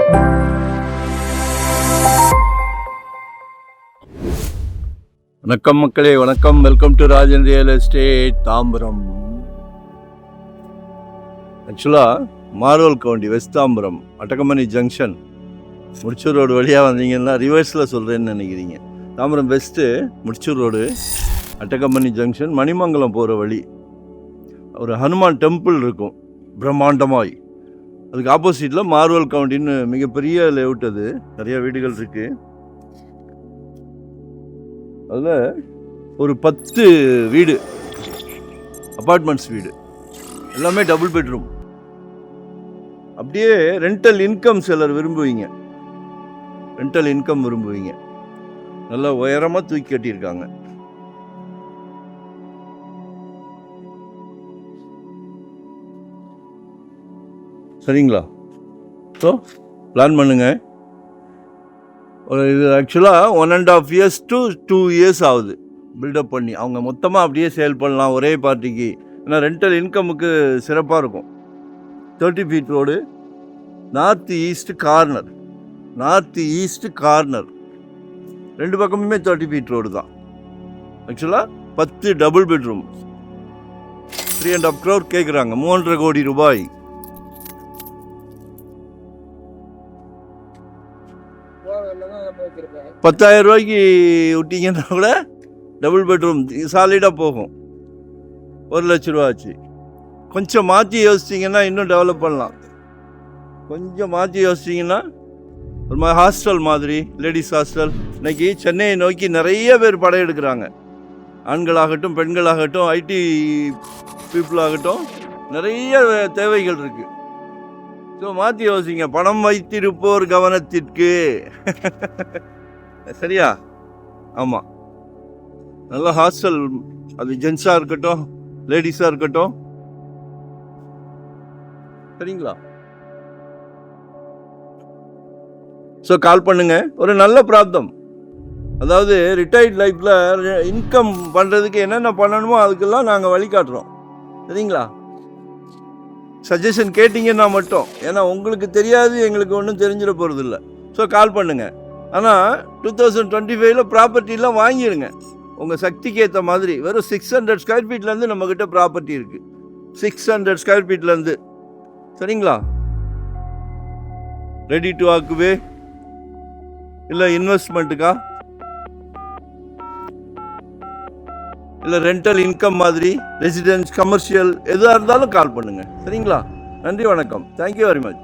வணக்கம் மக்களே, வணக்கம். Welcome to Rajan real estate Tambaram. ஆக்சுவலாக Marvel County west Tambaram Attakamani junction Mudichur road வழியாக வந்தீங்கன்னா ரிவர்ஸில் சொல்கிறேன்னு நினைக்கிறீங்க. Tambaram west Mudichur road Attakamani junction Manimangalam போகிற வழி ஒரு ஹனுமான் டெம்பிள் இருக்கும் பிரம்மாண்டமாய். அதுக்கு ஆப்போசிட்டில் மார்வல் கவுண்டின்னு மிகப்பெரிய லேஅவுட், அது நிறைய வீடுகள் இருக்குது. அதில் ஒரு 10 வீடு, அப்பார்ட்மெண்ட்ஸ் வீடு, எல்லாமே டபுள் பெட்ரூம். அப்படியே ரெண்டல் இன்கம் சிலர் விரும்புவீங்க, ரெண்டல் இன்கம் விரும்புவீங்க. நல்லா உயரமாக தூக்கி கட்டியிருக்காங்க. சரிங்களா? ஸோ பிளான் பண்ணுங்க. ஒரு இது ஆக்சுவலாக 1.5 years to 2 years ஆகுது பில்டப் பண்ணி. அவங்க மொத்தமாக அப்படியே சேல் பண்ணலாம் ஒரே பார்ட்டிக்கு. ஏன்னா ரெண்டல் இன்கமுக்கு சிறப்பாக இருக்கும். 30 feet road, north east corner, ரெண்டு பக்கமுமே 30 feet ரோடு தான். ஆக்சுவலாக 10 டபுள் பெட்ரூம், 3.5 crore கேட்குறாங்க, 3.5 கோடி ரூபாய். ₹10,000 விட்டீங்கன்னா கூட டபுள் பெட்ரூம் சாலிடாக போகும். 1 லட்ச ரூபா ஆச்சு. கொஞ்சம் மாற்றி யோசிச்சிங்கன்னா இன்னும் டெவலப் பண்ணலாம். கொஞ்சம் மாற்றி யோசிச்சிங்கன்னா ஒரு மாதிரி ஹாஸ்டல் மாதிரி, லேடிஸ் ஹாஸ்டல். இன்றைக்கி சென்னையை நோக்கி நிறைய பேர் படையெடுக்கிறாங்க. ஆண்களாகட்டும் பெண்களாகட்டும் ஐடி பீப்புளாகட்டும் நிறைய தேவைகள் இருக்குது. ஸோ மாற்றி யோசிங்க. பணம் வைத்திருப்போர் கவனத்திற்கு. சரியா? ஆமாம், நல்ல ஹாஸ்டல், அது ஜென்ஸாக இருக்கட்டும் லேடிஸாக இருக்கட்டும். சரிங்களா? ஸோ கால் பண்ணுங்க. ஒரு நல்ல பிராப்தம், அதாவது ரிட்டையர்ட் லைஃப்பில் இன்கம் பண்ணுறதுக்கு என்னென்ன பண்ணணுமோ அதுக்கெல்லாம் நாங்கள் வழிகாட்டுறோம். சரிங்களா? சஜஷன் கேட்டிங்கன்னா மட்டும், ஏன்னா உங்களுக்கு தெரியாது, எங்களுக்கு ஒன்றும் தெரிஞ்சிட போகிறது இல்லை. ஸோ கால் பண்ணுங்கள். ஆனால் 2025 ப்ராப்பர்ட்டிலாம் வாங்கிடுங்க உங்கள் சக்திக்கு ஏற்ற மாதிரி. வெறும் 600 ஸ்கொயர் ஃபீட்லேருந்து நம்மக்கிட்ட ப்ராப்பர்ட்டி இருக்குது. 600 ஸ்கொயர் ஃபீட்லேருந்து. சரிங்களா? ரெடி டு ஆக்குவே இல்லை இன்வெஸ்ட்மெண்ட்டுக்கா இல்லை ரெண்டல் இன்கம் மாதிரி, ரெசிடென்ஸ், கமர்ஷியல், எதாக இருந்தாலும் கால் பண்ணுங்கள். சரிங்களா? நன்றி, வணக்கம். Thank you very much.